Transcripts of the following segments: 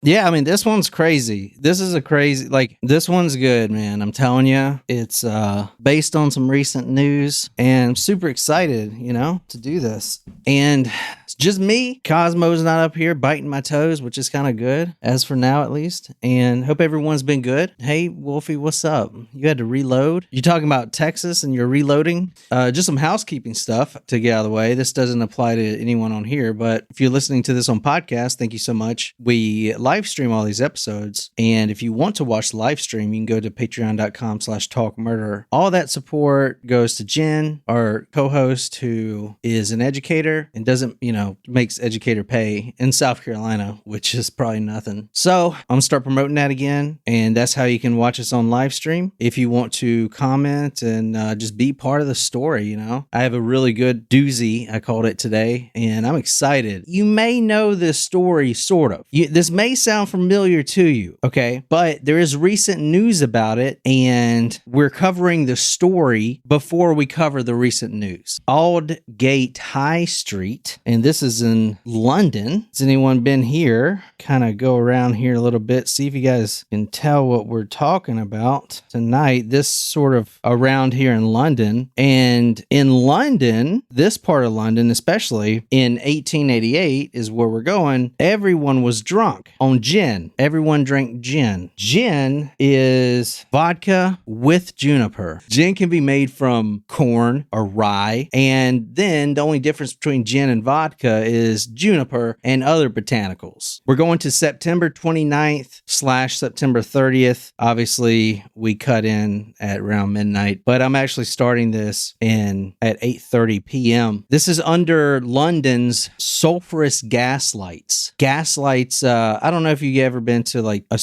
Yeah, I mean, this one's crazy. This is a crazy, like, this one's good, man. I'm telling you, it's based on some recent news, and I'm super excited, to do this. And it's just me. Cosmo's not up here biting my toes, which is kind of good, as for now at least. And hope everyone's been good. Hey, Wolfie, what's up? You had to reload? You're talking about Texas and you're reloading? Just some housekeeping stuff to get out of the way. This doesn't apply to anyone on here, but if you're listening to this on podcast, thank you so much. We live stream all these episodes, and if you want to watch the live stream, you can go to patreon.com/talkmurder. All that support goes to Jen, our co-host, who is an educator and doesn't, makes educator pay in South Carolina, which is probably nothing. So I'm gonna start promoting that again, and that's how you can watch us on live stream. If you want to comment and just be part of the story, I have a really good doozy, I called it today, and I'm excited. You may know this story, sort of. This may sound familiar to you, okay? But there is recent news about it, and we're covering the story before we cover the recent news. Aldgate High Street, and this is in London. Has anyone been here? Kind of go around here a little bit, see if you guys can tell what we're talking about tonight. This sort of around here in London. And in London, this part of London, especially in 1888 is where we're going, everyone was drunk on gin. Everyone drank gin. Gin is vodka with juniper. Gin can be made from corn or rye, and then the only difference between gin and vodka is juniper and other botanicals. We're going to September 29th/September 30th. Obviously, we cut in at around midnight, but I'm actually starting this at 8:30 p.m. This is under London's sulfurous gas lights. Gas lights, I don't know if you've ever been to like a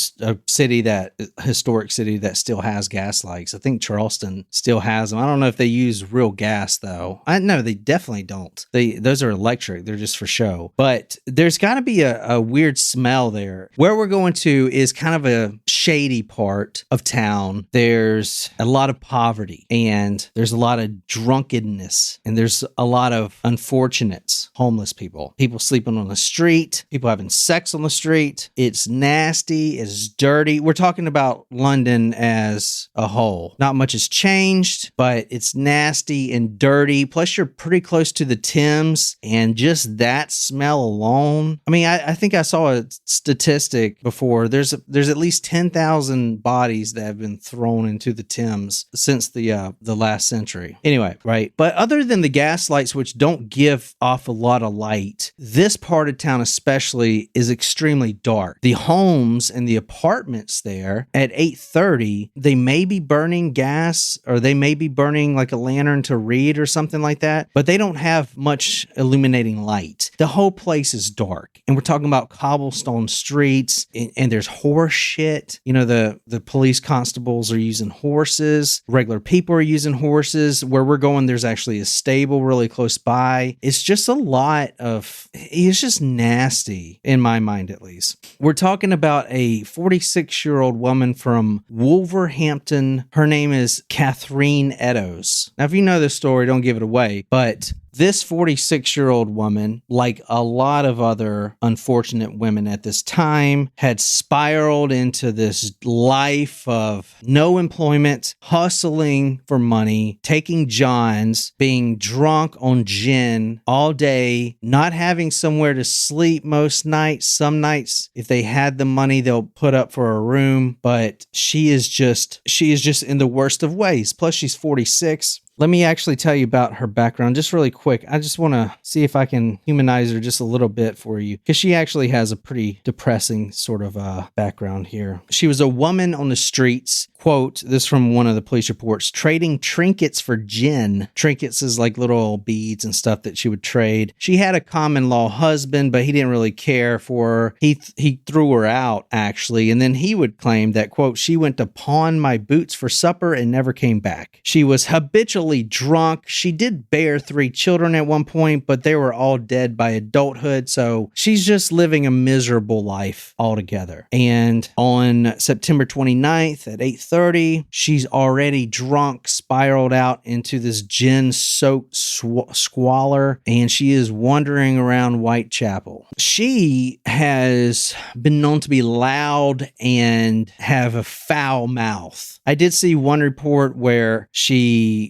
historic city that still has gas lights. I think Charleston still has them. I don't know if they use real gas though. I know they definitely don't. Those are electric. They're just for show. But there's got to be a weird smell there. Where we're going to is kind of a shady part of town. There's a lot of poverty, and there's a lot of drunkenness, and there's a lot of unfortunates, homeless people sleeping on the street, people having sex on the street. It's nasty, it's dirty. We're talking about London as a whole. Not much has changed, but it's nasty and dirty. Plus, you're pretty close to the Thames, and just that smell alone. I mean, I think I saw a statistic before. There's at least 10,000 bodies that have been thrown into the Thames since the last century. Anyway, right. But other than the gas lights, which don't give off a lot of light, this part of town especially is extremely dark. The homes and the apartments there at 8:30, they may be burning gas, or they may be burning like a lantern to read or something like that, but they don't have much illuminating light. The whole place is dark, and we're talking about cobblestone streets, and there's horse shit. The police constables are using horses. Regular people are using horses. Where we're going, there's actually a stable really close by. It's just it's just nasty, in my mind at least. We're talking about a 46-year-old woman from Wolverhampton. Her name is Catherine Eddowes. Now, if you know this story, don't give it away, but this 46-year-old woman, like a lot of other unfortunate women at this time, had spiraled into this life of no employment, hustling for money, taking johns, being drunk on gin all day, not having somewhere to sleep most nights. Some nights, if they had the money, they'll put up for a room, but she is just in the worst of ways. Plus, she's 46. Let me actually tell you about her background just really quick. I just want to see if I can humanize her just a little bit for you, because she actually has a pretty depressing sort of background here. She was a woman on the streets, quote, this from one of the police reports, trading trinkets for gin. Trinkets is like little beads and stuff that she would trade. She had a common law husband, but he didn't really care for her. He threw her out, actually, and then he would claim that, quote, she went to pawn my boots for supper and never came back. She was habitually heavily drunk. She did bear 3 children at one point, but they were all dead by adulthood. So she's just living a miserable life altogether. And on September 29th at 8:30, she's already drunk, spiraled out into this gin-soaked squalor, and she is wandering around Whitechapel. She has been known to be loud and have a foul mouth. I did see one report where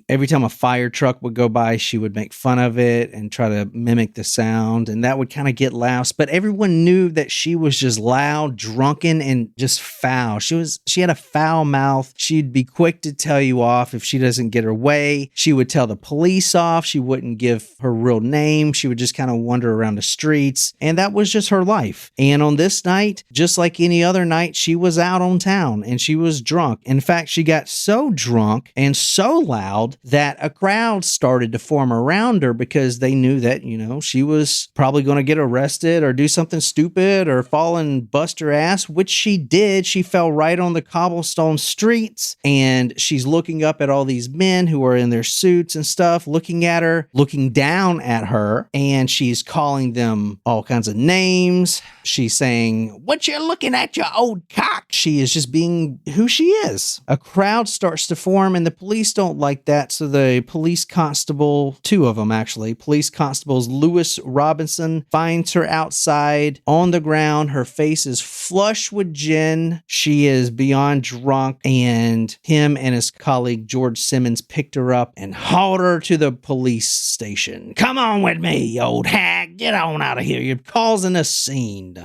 every time a fire truck would go by, she would make fun of it and try to mimic the sound, and that would kind of get loud. But everyone knew that she was just loud, drunken, and just foul. She had a foul mouth. She'd be quick to tell you off if she doesn't get her way. She would tell the police off. She wouldn't give her real name. She would just kind of wander around the streets, and that was just her life. And on this night, just like any other night, she was out on town and she was drunk. In fact, she got so drunk and so loud that a crowd started to form around her because they knew that, she was probably going to get arrested or do something stupid or fall and bust her ass, which she did. She fell right on the cobblestone streets, and she's looking up at all these men who are in their suits and stuff, looking at her, looking down at her, and she's calling them all kinds of names. She's saying, "What you looking at, you old cock?" She is just being who she is. A crowd starts to form, and the police don't like that, so the police constable, 2 of them actually, police constables Lewis Robinson, finds her outside on the ground. Her face is flush with gin. She is beyond drunk, and him and his colleague George Simmons picked her up and hauled her to the police station. "Come on with me, you old hag. Get on out of here. You're causing a scene."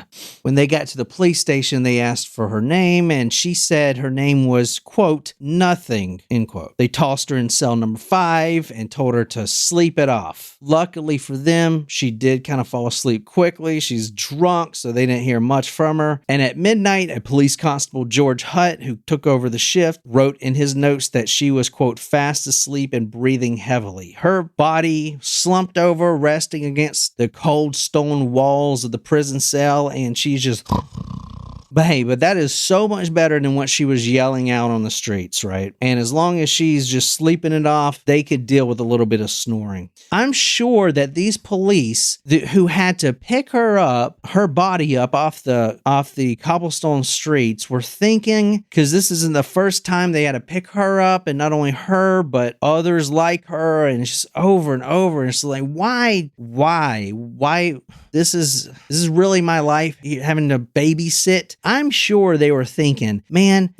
When they got to the police station, they asked for her name, and she said her name was, quote, "nothing," end quote. They tossed her in cell number 5 and told her to sleep it off. Luckily for them, she did kind of fall asleep quickly. She's drunk, so they didn't hear much from her. And at midnight, a police constable, George Hutt, who took over the shift, wrote in his notes that she was, quote, "fast asleep and breathing heavily. Her body slumped over, resting against the cold stone walls of the prison cell, and she's just But hey, that is so much better than what she was yelling out on the streets, right? And as long as she's just sleeping it off, they could deal with a little bit of snoring. I'm sure that these police who had to pick her up, her body up off the cobblestone streets, were thinking, because this isn't the first time they had to pick her up, and not only her, but others like her, and it's just over and over. And it's like, why? This is really my life, having to babysit. I'm sure they were thinking, man,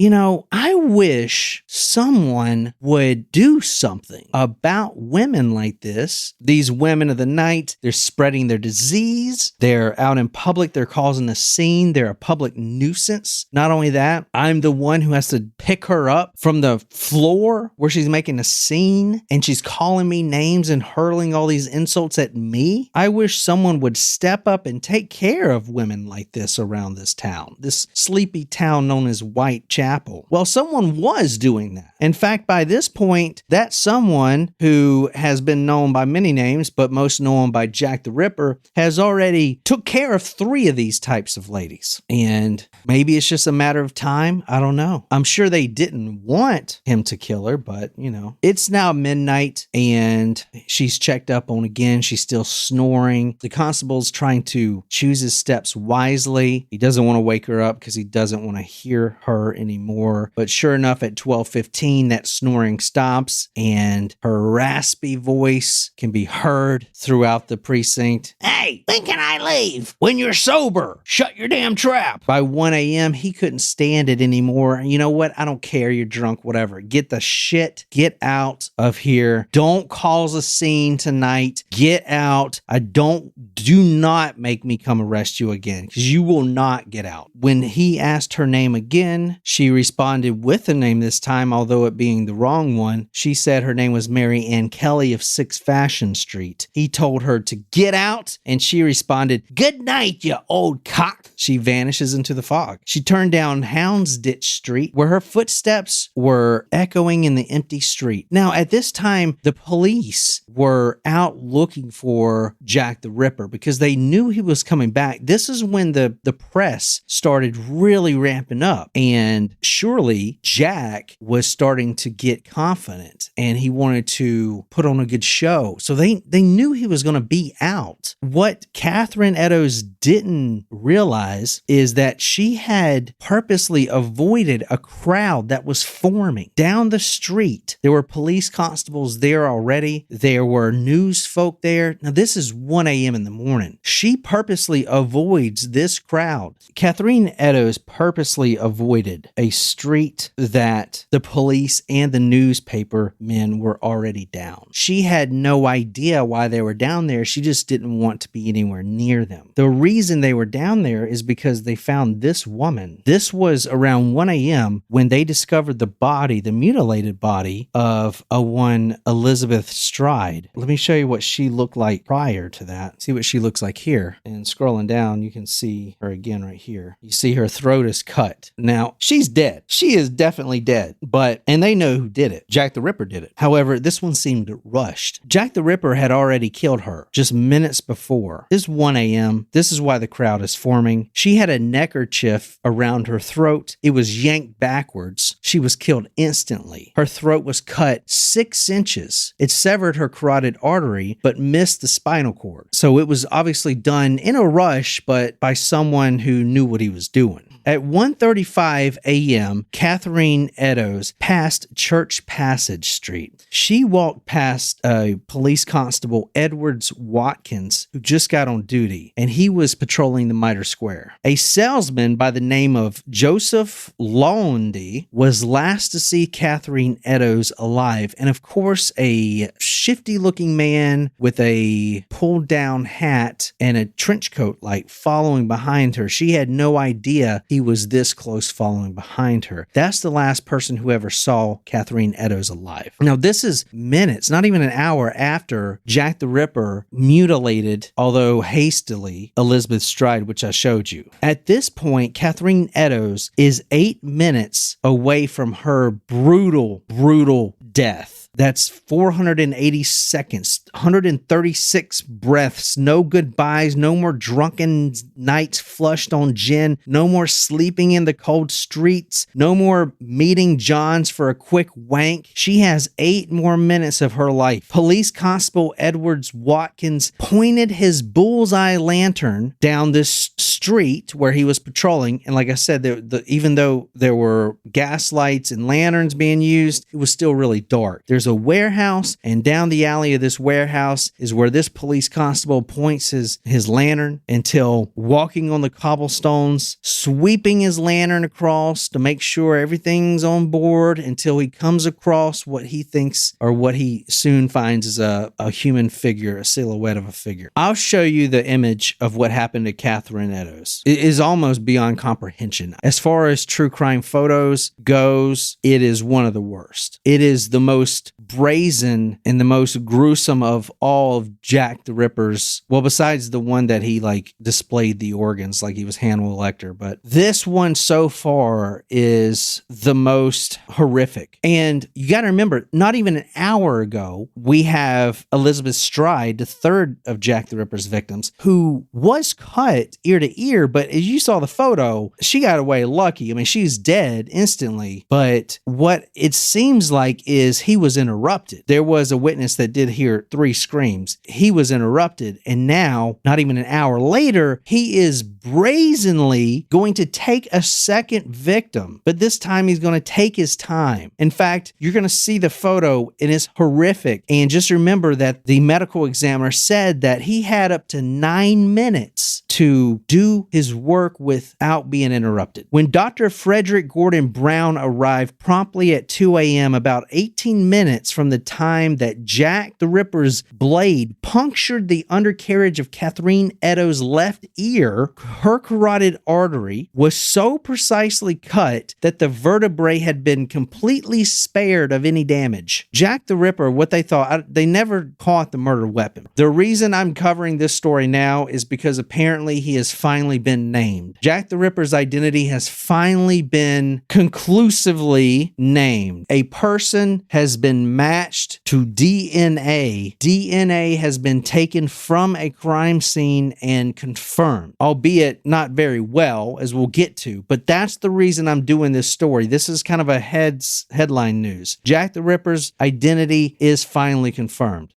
I wish someone would do something about women like this. These women of the night, they're spreading their disease. They're out in public. They're causing a scene. They're a public nuisance. Not only that, I'm the one who has to pick her up from the floor where she's making a scene, and she's calling me names and hurling all these insults at me. I wish someone would step up and take care of women like this around this town, this sleepy town known as Whitechapel. Well, someone was doing that. In fact, by this point, that someone, who has been known by many names, but most known by Jack the Ripper, has already took care of 3 of these types of ladies. And maybe it's just a matter of time. I don't know. I'm sure they didn't want him to kill her, but it's now midnight and she's checked up on again. She's still snoring. The constable's trying to choose his steps wisely. He doesn't want to wake her up because he doesn't want to hear her anymore. But sure enough, at 12:15, that snoring stops and her raspy voice can be heard throughout the precinct. "Hey, when can I leave? When you're sober. Shut your damn trap." By 1 a.m., he couldn't stand it anymore. You know what? I don't care. You're drunk, whatever. Get out of here. Don't cause a scene tonight. Get out. Do not make me come arrest you again, because you will not get out. When he asked her name again, she responded with a name this time, although it being the wrong one. She said her name was Mary Ann Kelly of 6 Fashion Street. He told her to get out, and she responded, "Good night, you old cock." She vanishes into the fog. She turned down Houndsditch Street, where her footsteps were echoing in the empty street. Now, at this time, the police were out looking for Jack the Ripper because they knew he was coming back. This is when the press started started really ramping up. And surely Jack was starting to get confident and he wanted to put on a good show. So they knew he was going to be out. What Catherine Eddowes didn't realize is that she had purposely avoided a crowd that was forming down the street. There were police constables there already. There were news folk there. Now, this is 1 a.m. in the morning. She purposely avoids this crowd. Catherine Eddowes purposely avoided a street that the police and the newspaper men were already down. She had no idea why they were down there. She just didn't want to be anywhere near them. The reason they were down there is because they found this woman. This was around 1 a.m. when they discovered the body, the mutilated body of a one Elizabeth Stride. Let me show you what she looked like prior to that. See what she looks like here. And scrolling down, you can see her again right here. You see her throat is cut. Now, she's dead. She is definitely dead. And they know who did it. Jack the Ripper did it. However, this one seemed rushed. Jack the Ripper had already killed her just minutes before. This is 1 a.m. This is why the crowd is forming. She had a neckerchief around her throat. It was yanked backwards. She was killed instantly. Her throat was cut 6 inches. It severed her carotid artery, but missed the spinal cord. So it was obviously done in a rush, but by someone who knew what he was doing. At 1:35 a.m., Catherine Eddowes passed Church Passage Street. She walked past a police constable, Edwards Watkins, who just got on duty, and he was patrolling the Mitre Square. A salesman by the name of Joseph Laundy was last to see Catherine Eddowes alive, and of course, a shifty-looking man with a pulled-down hat and a trench coat like following behind her. She had no idea he was this close following behind her. That's the last person who ever saw Catherine Eddowes alive. Now, this is minutes, not even an hour after Jack the Ripper mutilated, although hastily, Elizabeth Stride, which I showed you. At this point, Catherine Eddowes is 8 minutes away from her brutal death. That's 480 seconds, 136 breaths, no goodbyes, no more drunken nights flushed on gin, no more sleeping in the cold streets, no more meeting Johns for a quick wank. She has 8 more minutes of her life. Police Constable Edwards Watkins pointed his bullseye lantern down this street where he was patrolling, and like I said, even though there were gas lights and lanterns being used, it was still really dark. There's a warehouse, and down the alley of this warehouse is where this police constable points his lantern until walking on the cobblestones, sweeping his lantern across to make sure everything's on board until he comes across what he thinks or what he soon finds is a human figure, a silhouette of a figure. I'll show you the image of what happened to Catherine Eddowes. It is almost beyond comprehension. As far as true crime photos goes, it is one of the worst. It is the most brazen and the most gruesome of all of Jack the Ripper's, well, besides the one that he displayed the organs like he was Hannibal Lecter, but this one so far is the most horrific. And you got to remember, not even an hour ago, we have Elizabeth Stride, the third of Jack the Ripper's victims, who was cut ear to ear, but as you saw the photo, she got away lucky. I mean, she's dead instantly, but what it seems like is he was interrupted. There was a witness that did hear 3 screams. He was interrupted, and now, not even an hour later, he is brazenly going to take a second victim, but this time he's going to take his time. In fact, you're going to see the photo, and it's horrific. And just remember that the medical examiner said that he had up to 9 minutes to do his work without being interrupted. When Dr. Frederick Gordon Brown arrived promptly at 2 a.m., about 18 minutes from the time that Jack the Ripper's blade punctured the undercarriage of Catherine Eddowes' left ear, her carotid artery was so precisely cut that the vertebrae had been completely spared of any damage. Jack the Ripper, what they thought, they never caught the murder weapon. The reason I'm covering this story now is because apparently he has finally been named. Jack the Ripper's identity has finally been conclusively named. A person has been matched to DNA. DNA has been taken from a crime scene and confirmed, albeit not very well, as we'll get to. But that's the reason I'm doing this story. This is kind of a headline news. Jack the Ripper's identity is finally confirmed.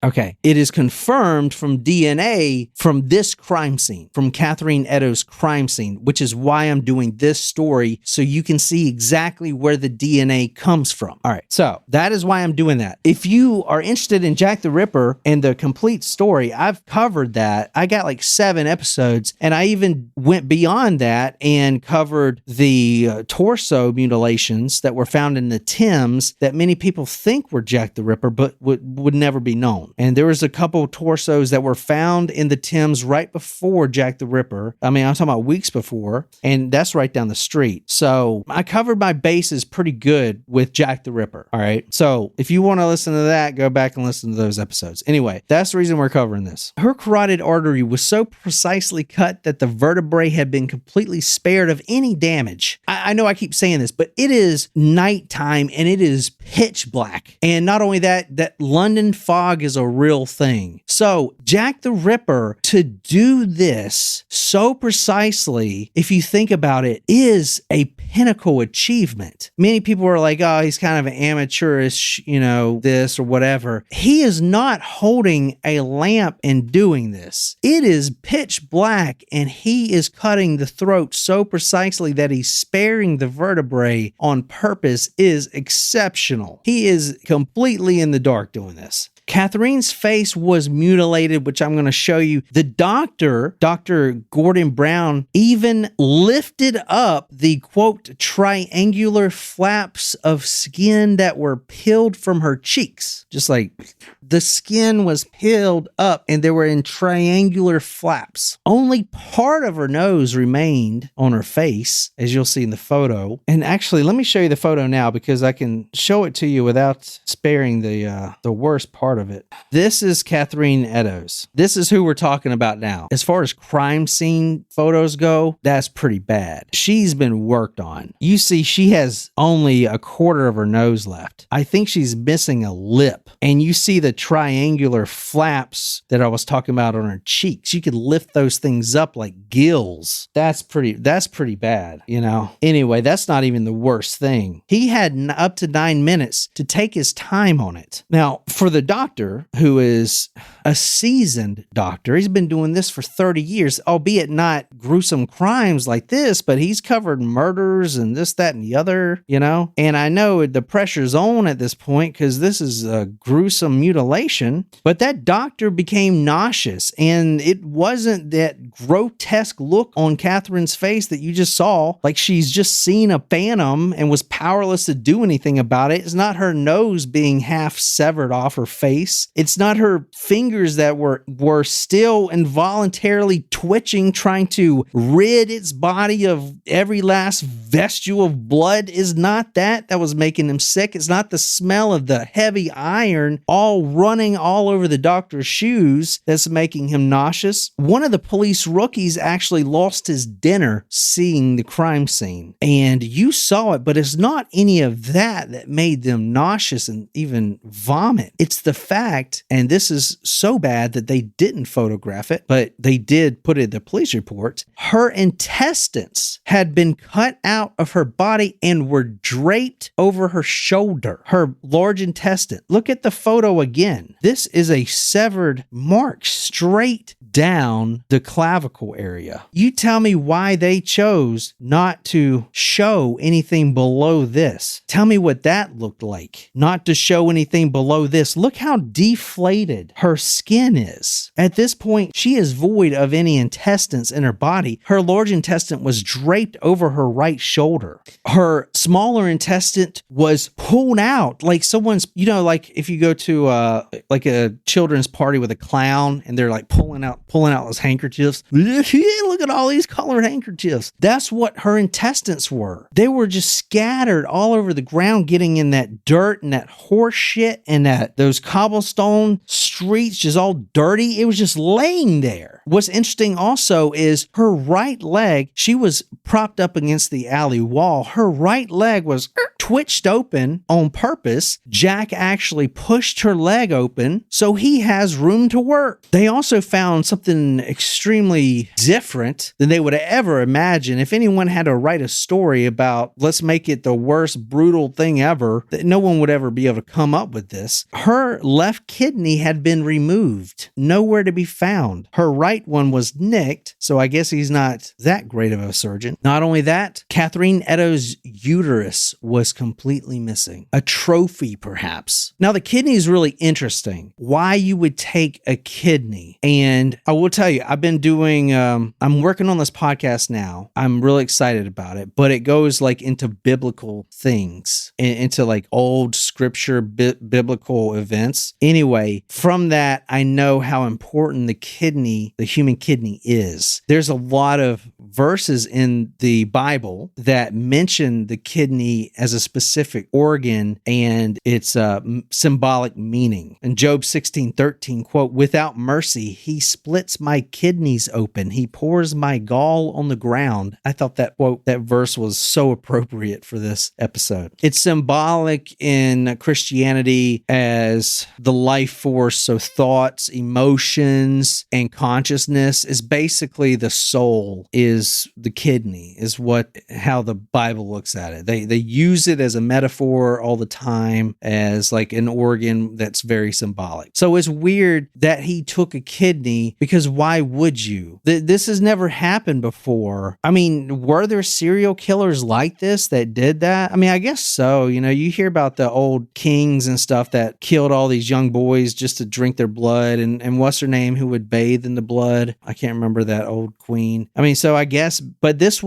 Okay, it is confirmed from DNA from this crime scene, from Catherine Eddowes' crime scene, which is why I'm doing this story, so you can see exactly where the DNA comes from. All right, so that is why I'm doing that. If you are interested in Jack the Ripper and the complete story, I've covered that. I got like 7 episodes, and I even went beyond that and covered the torso mutilations that were found in the Thames that many people think were Jack the Ripper, but would never be known. And there was a couple torsos that were found in the Thames right before Jack the Ripper. I mean, I'm talking about weeks before, and that's right down the street. So I covered my bases pretty good with Jack the Ripper. All right. So if you want to listen to that, go back and listen to those episodes. Anyway, that's the reason we're covering this. Her carotid artery was so precisely cut that the vertebrae had been completely spared of any damage. I know I keep saying this, but it is nighttime and it is pitch black. And not only that, that London fog is a real thing. So Jack the Ripper, to do this so precisely, if you think about it, is a pinnacle achievement. Many people are like, oh, he's kind of an amateurish, this or whatever. He is not holding a lamp and doing this. It is pitch black and he is cutting the throat so precisely that he's sparing the vertebrae on purpose is exceptional. He is completely in the dark doing this. Catherine's face was mutilated, which I'm going to show you. The doctor, Dr. Gordon Brown, even lifted up the, quote, triangular flaps of skin that were peeled from her cheeks. Just like the skin was peeled up and they were in triangular flaps. Only part of her nose remained on her face, as you'll see in the photo. And actually, let me show you the photo now because I can show it to you without sparing the worst part of it. This is Catherine Eddowes. This is who we're talking about now. As far as crime scene photos go, that's pretty bad. She's been worked on. You see, she has only a quarter of her nose left. I think she's missing a lip. And you see the triangular flaps that I was talking about on her cheeks. You could lift those things up like gills. That's pretty bad, Anyway, that's not even the worst thing. He had up to 9 minutes to take his time on it. Now, for the doctor, who is a seasoned doctor, he's been doing this for 30 years, albeit not gruesome crimes like this, but he's covered murders and this, that, and the other, And I know the pressure's on at this point because this is a gruesome mutilation, but that doctor became nauseous, and it wasn't that grotesque look on Catherine's face that you just saw, like she's just seen a phantom and was powerless to do anything about it. It's not her nose being half severed off her face. It's not her fingers that were still involuntarily twitching, trying to rid its body of every last vestige of blood. Is not that was making him sick. It's not the smell of the heavy iron all running all over the doctor's shoes that's making him nauseous. One of the police rookies actually lost his dinner seeing the crime scene, and you saw it, but it's not any of that made them nauseous and even vomit. It's the fact, and this is so bad that they didn't photograph it, but they did put it in the police report. Her intestines had been cut out of her body and were draped over her shoulder, her large intestine. Look at the photo again. This is a severed mark straight down the clavicle area. You tell me why they chose not to show anything below this. Tell me what that looked like. Not to show anything below this. Look how deflated her skin is. At this point, she is void of any intestines in her body. Her large intestine was draped over her right shoulder. Her smaller intestine was pulled out like someone's, like if you go to like a children's party with a clown and they're like pulling out those handkerchiefs. Look at all these colored handkerchiefs. That's what her intestines were. They were just scattered all over the ground, getting in that dirt and that horse shit and those cobblestone streets, just all dirty. It was just laying there. What's interesting also is her right leg, she was propped up against the alley wall. Her right leg was twitched open on purpose. Jack actually pushed her leg open so he has room to work. They also found something extremely different than they would have ever imagined. If anyone had to write a story about, let's make it the worst brutal thing ever, that no one would ever be able to come up with this. Her left kidney had been removed, nowhere to be found. Her right one was nicked, so I guess he's not that great of a surgeon. Not only that, Catherine Eddowes' uterus was completely missing. A trophy, perhaps. Now, the kidney is really interesting. Why you would take a kidney. And I will tell you, I've been doing, I'm working on this podcast now. I'm really excited about it, but it goes like into biblical things, into like old scripture, biblical events. Anyway, from that, I know how important the human kidney is. There's a lot of verses in the Bible that mention the kidney as a specific organ and its symbolic meaning. In Job 16:13, quote, "Without mercy, he splits my kidneys open. He pours my gall on the ground." I thought that quote, that verse was so appropriate for this episode. It's symbolic in Christianity as the life force. So thoughts, emotions, and consciousness is basically the soul, is the kidney, is how the Bible looks at it. They use it as a metaphor all the time, as like an organ that's very symbolic. So it's weird that he took a kidney, because why would you? This has never happened before. I mean, were there serial killers like this that did that? I mean, I guess so. You know, you hear about the old kings and stuff that killed all these young boys just to drink their blood, and what's her name who would bathe in the blood? I can't remember that old queen. I mean, so I guess, but it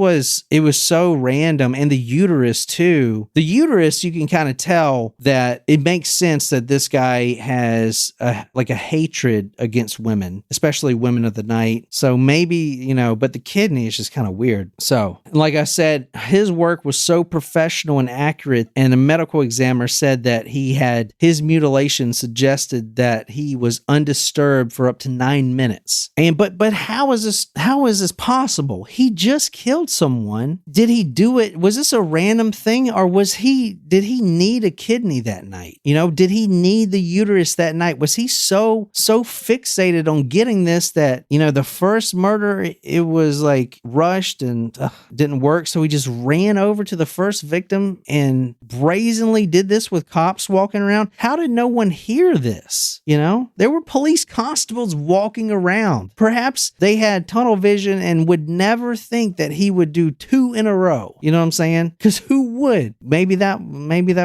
was so random. And the uterus too. The uterus, you can kind of tell that it makes sense that this guy has a hatred against women, especially women of the night. So maybe, but the kidney is just kind of weird. So, like I said, his work was so professional and accurate, and the medical examiner said that his mutilation suggested that he was undisturbed for up to 9 minutes. And but how is this possible? He just killed someone. Did he do it? Was this a random thing, or did he need a kidney that night? Did he need the uterus that night? Was he so fixated on getting this that, the first murder, it was like rushed and didn't work. So he just ran over to the first victim and brazenly did this with cops walking around. How did no one hear this? There were police constables walking around. Perhaps they had tunnel vision and would never think that he would do 2 in a row. You know what I'm saying? Because who would? Maybe that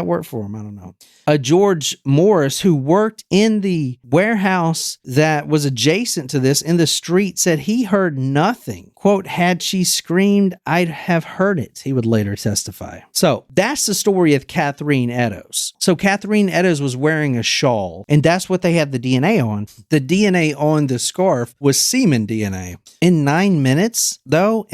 worked for him. I don't know. George Morris, who worked in the warehouse that was adjacent to this in the street, said he heard nothing. Quote, "Had she screamed, I'd have heard it," he would later testify. So that's the story of Catherine Eddowes. So Catherine Eddowes was wearing a shawl, and that's what they had the DNA on. The DNA on the scarf was semen DNA. In 9 minutes, though,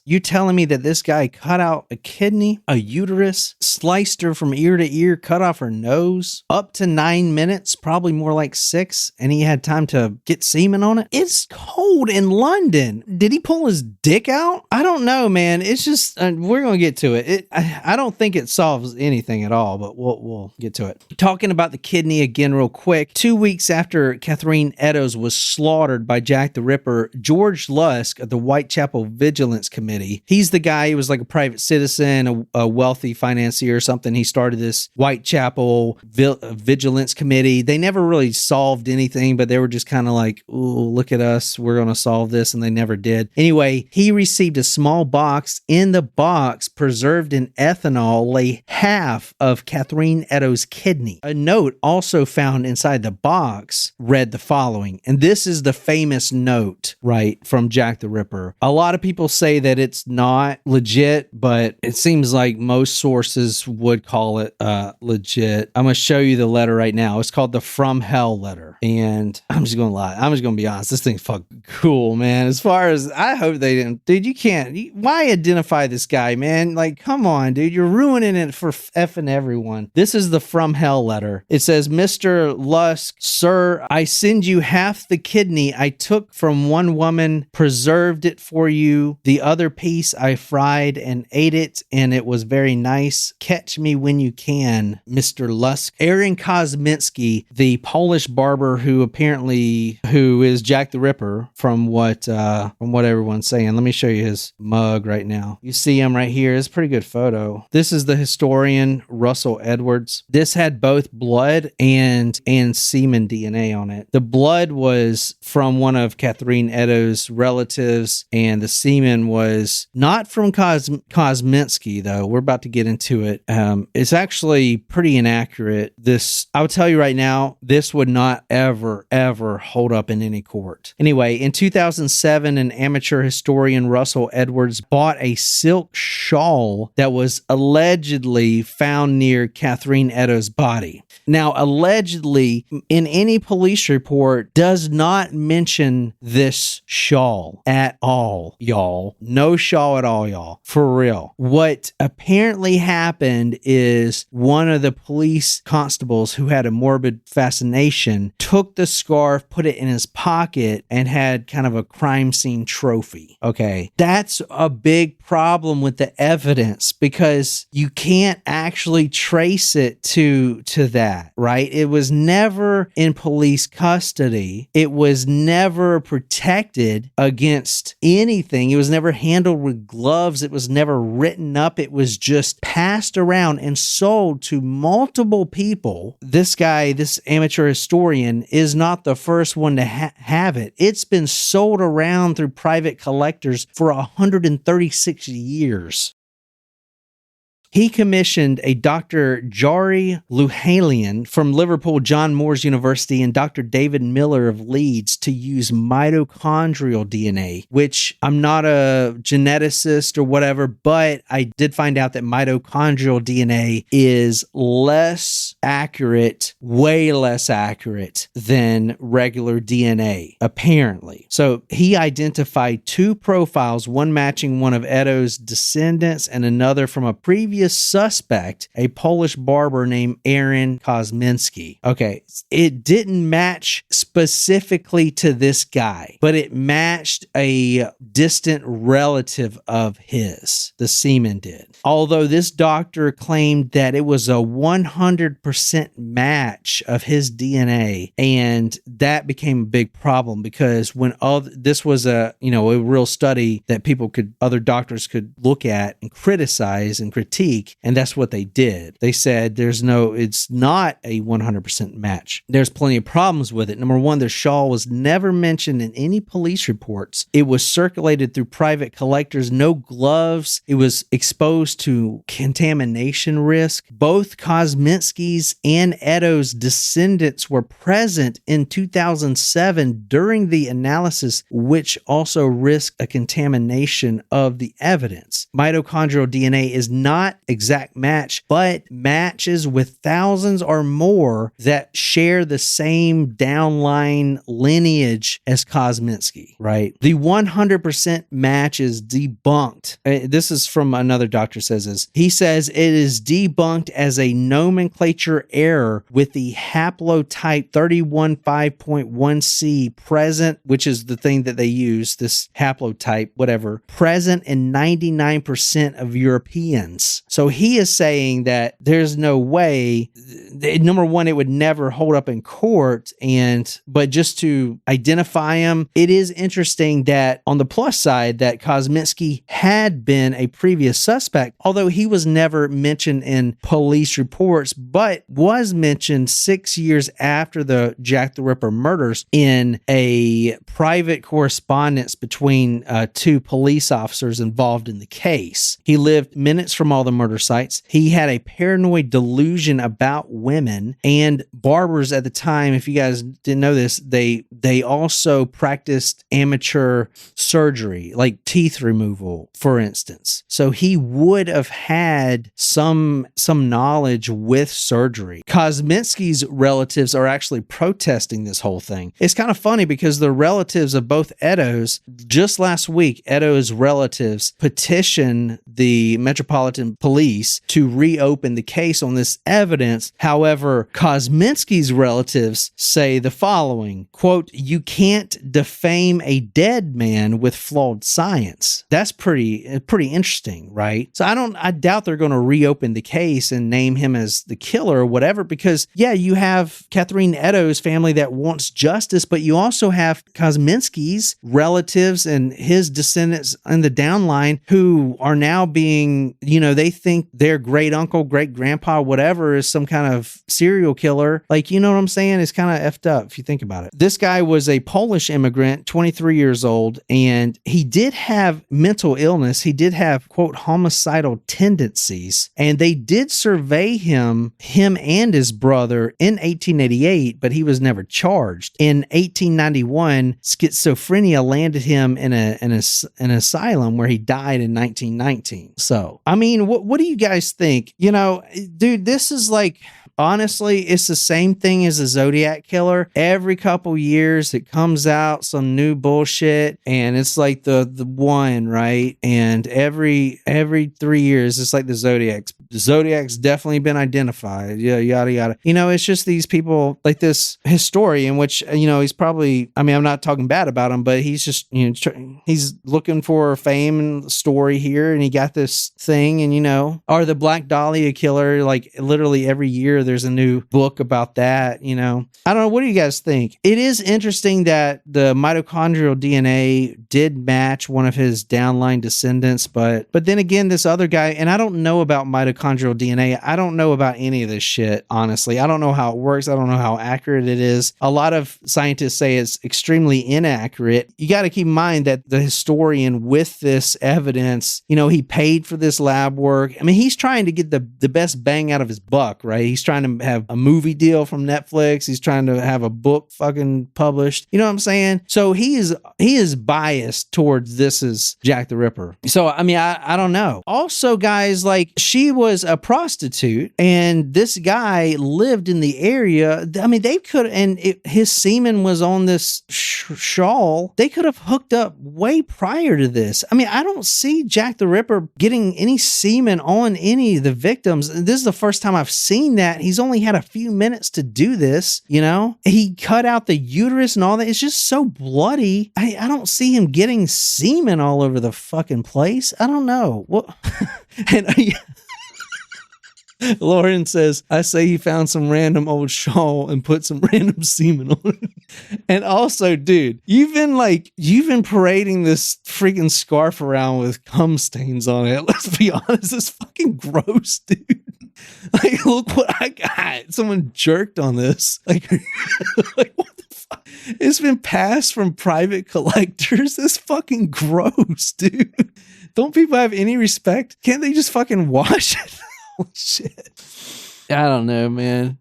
you telling me that this guy cut out a kidney, a uterus, sliced her from ear to ear, cut off her nose, up to 9 minutes, probably more like 6, and he had time to get semen on it? It's cold in London. Did he pull his dick out? I don't know, man. It's just, we're going to get to it. I don't think it solves anything at all, but we'll get to it. Talking about the kidney again real quick. 2 weeks after Catherine Eddowes was slaughtered by Jack the Ripper, George Lusk of the Whitechapel Vigilance Committee, he's the guy who was like a private citizen, a wealthy financier or something. He started this Whitechapel Vigilance Committee. They never really solved anything, but they were just kind of like, "Ooh, look at us. We're going to solve this." And they never did. Anyway, he received a small box. In the box, preserved in ethanol, lay half of Catherine Eddowes' kidney. A note also found inside the box read the following, and this is the famous note, right, from Jack the Ripper. A lot of people say that it's not legit, but it seems like most sources would call it legit. I'm going to show you the letter right now. It's called the From Hell letter, and I'm just going to lie. I'm just going to be honest. This thing's fucking cool, man. As far as, I hope they didn't, dude, why identify this guy, man? Like, come on, dude, you're ruining it for effing everyone. This is the From Hell letter. It says, "Mr. Lusk, sir, I send you half the kidney I took from one woman, preserved it for you. The other piece I fried and ate it, and it was very nice. Catch me when you can, Mr. Lusk. Aaron Kosminski, the Polish barber who is Jack the Ripper from what everyone's saying. Let me show you his mug right now. You see him right here. It's a pretty good photo. This is the historian Russell Edwards. This had both blood and semen DNA on it. The blood was from one of Catherine Eddowes' relatives, and the semen was not from Kosminski, though. We're about to get into it. It's actually pretty inaccurate. I would tell you right now, this would not ever hold up in any court. Anyway, in 2007, an amateur historian, Russell Edwards, bought a silk shawl that was allegedly found near Catherine Eddowes' body. Now, allegedly, in any police report, does not mention this shawl at all, y'all. No shawl at all, y'all. For real. What apparently happened is one of the police constables who had a morbid fascination took the scarf, put it in his pocket, and had kind of a crime scene trophy. Okay. That's a big problem with the evidence because you can't actually trace it to that, right? It was never in police custody. It was never protected against anything. It was never handled with gloves. It was never written up. It was just passed around and sold to multiple people. This guy, this amateur historian, is not the first one to have it. It's been sold around through private collectors for 136 years. He commissioned a Dr. Jari Luhalian from Liverpool John Moores University and Dr. David Miller of Leeds to use mitochondrial DNA, which I'm not a geneticist or whatever, but I did find out that mitochondrial DNA is less accurate, way less accurate than regular DNA, apparently. So he identified two profiles, one matching one of Eddowes' descendants and another from a previous suspect, a Polish barber named Aaron Kosminski. Okay, it didn't match specifically to this guy, but it matched a distant relative of his. The semen did. Although this doctor claimed that it was a 100% match of his DNA, and that became a big problem because when this was a real study that other doctors could look at and criticize and critique. And that's what they did. They said it's not a 100% match. There's plenty of problems with it. Number one, the shawl was never mentioned in any police reports. It was circulated through private collectors, no gloves. It was exposed to contamination risk. Both Kosminski's and Eddowes' descendants were present in 2007 during the analysis, which also risked a contamination of the evidence. Mitochondrial DNA is not exact match, but matches with thousands or more that share the same downline lineage as Kosminski, right? The 100% match is debunked. This is from another doctor says this. He says it is debunked as a nomenclature error with the haplotype 315.1C present, which is the thing that they use, this haplotype, whatever, present in 99% of Europeans. So he is saying that there's no way, number one, it would never hold up in court, but just to identify him, it is interesting that on the plus side that Kosminski had been a previous suspect, although he was never mentioned in police reports, but was mentioned 6 years after the Jack the Ripper murders in a private correspondence between two police officers involved in the case. He lived minutes from all the murder sites. He had a paranoid delusion about women, and barbers at the time, if you guys didn't know this, they also practiced amateur surgery, like teeth removal, for instance. So he would have had some knowledge with surgery. Kosminski's relatives are actually protesting this whole thing. It's kind of funny because the relatives of both Eddowes, just last week, Eddowes' relatives petitioned the Metropolitan Police to reopen the case on this evidence. However, Kosminski's relatives say the following. following. Quote, "You can't defame a dead man with flawed science." That's pretty interesting, right? So I doubt they're going to reopen the case and name him as the killer or whatever, because yeah, you have Catherine Eddowes' family that wants justice, but you also have Kosminski's relatives and his descendants in the downline who are now being, they think their great uncle, great grandpa, whatever, is some kind of serial killer. Like, you know what I'm saying? It's kind of effed up if you think about it. This guy was a Polish immigrant, 23 years old, and he did have mental illness. He did have, quote, homicidal tendencies, and they did survey him and his brother in 1888, but he was never charged. In 1891, schizophrenia landed him in an asylum where he died in 1919. So, I mean, what do you guys think? Dude, this is like, honestly, it's the same thing as the Zodiac Killer. Every couple years it comes out some new bullshit, and it's like the one, right? And every 3 years it's like the Zodiacs. The Zodiac's definitely been identified. Yeah, yada yada. It's just these people, like this historian, which he's probably, I'm not talking bad about him, but he's just he's looking for fame and story here, and he got this thing, and or the Black Dahlia Killer, like literally every year there's a new book about that. I don't know. What do you guys think? It is interesting that the mitochondrial DNA did match one of his downline descendants, but then again, this other guy, and I don't know about mitochondrial DNA. I don't know about any of this shit, honestly. I don't know how it works. I don't know how accurate it is. A lot of scientists say it's extremely inaccurate. You got to keep in mind that the historian with this evidence, he paid for this lab work. I mean, he's trying to get the best bang out of his buck, right? He's trying to have a movie deal from Netflix. He's trying to have a book fucking published. You know what I'm saying? So he is biased towards this as Jack the Ripper. So, I mean, I don't know. Also, guys, like, she was a prostitute and this guy lived in the area. I mean, they could, and his semen was on this shawl. They could have hooked up way prior to this. I mean, I don't see Jack the Ripper getting any semen on any of the victims. This is the first time I've seen that. He's only had a few minutes to do this, He cut out the uterus and all that. It's just so bloody. I don't see him getting semen all over the fucking place. I don't know. What? And Lauren says, I say he found some random old shawl and put some random semen on it. And also, dude, you've been parading this freaking scarf around with cum stains on it. Let's be honest, it's fucking gross, dude. Like, look what I got. Someone jerked on this. Like, what the fuck? It's been passed from private collectors. It's fucking gross, dude. Don't people have any respect? Can't they just fucking wash it? Oh, shit. I don't know, man.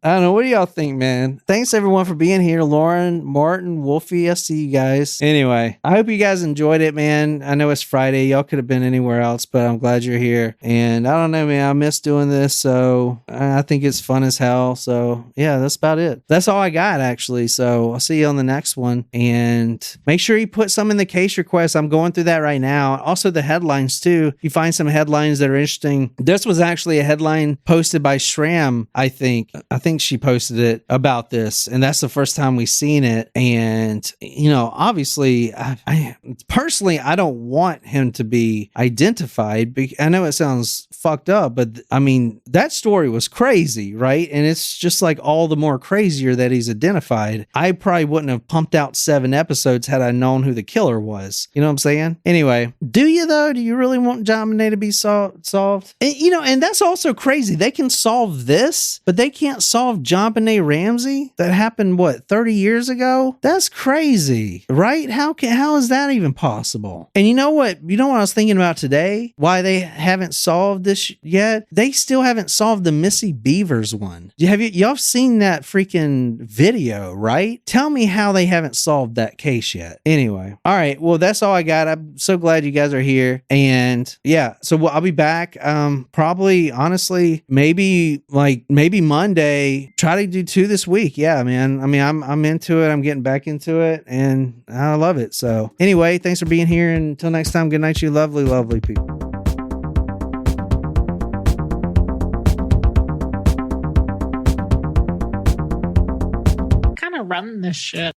I don't know. What do y'all think, man? Thanks, everyone, for being here. Lauren, Martin, Wolfie, I see you guys. Anyway, I hope you guys enjoyed it, man. I know it's Friday. Y'all could have been anywhere else, but I'm glad you're here. And I don't know, man. I miss doing this, so I think it's fun as hell. So, yeah, that's about it. That's all I got, actually. So, I'll see you on the next one. And make sure you put some in the case request. I'm going through that right now. Also, the headlines, too. If you find some headlines that are interesting. This was actually a headline posted by Shram, I think. I think she posted it about this, and that's the first time we've seen it. And obviously, I personally, I don't want him to be identified. I know it sounds fucked up, but I mean, that story was crazy, right? And it's just like all the more crazier that he's identified. I probably wouldn't have pumped out 7 episodes had I known who the killer was. You know what I'm saying? Anyway, do you though? Do you really want John Bonet to be solved? And, and that's also crazy. They can solve this, but they can't solve John Bonet Ramsey that happened, 30 years ago? That's crazy, right? How is that even possible? And you know what I was thinking about today? Why they haven't solved this yet? They still haven't solved the Missy Beavers one. Y'all seen that freaking video, right? Tell me how they haven't solved that case yet. Anyway, all right. Well, that's all I got. I'm so glad you guys are here. And yeah, so I'll be back. Probably, honestly, maybe Monday. Try to do 2 this week. Yeah, man. I mean, I'm into it. I'm getting back into it, and I love it. So anyway, thanks for being here. And until next time, good night, you lovely, lovely people. to run this shit.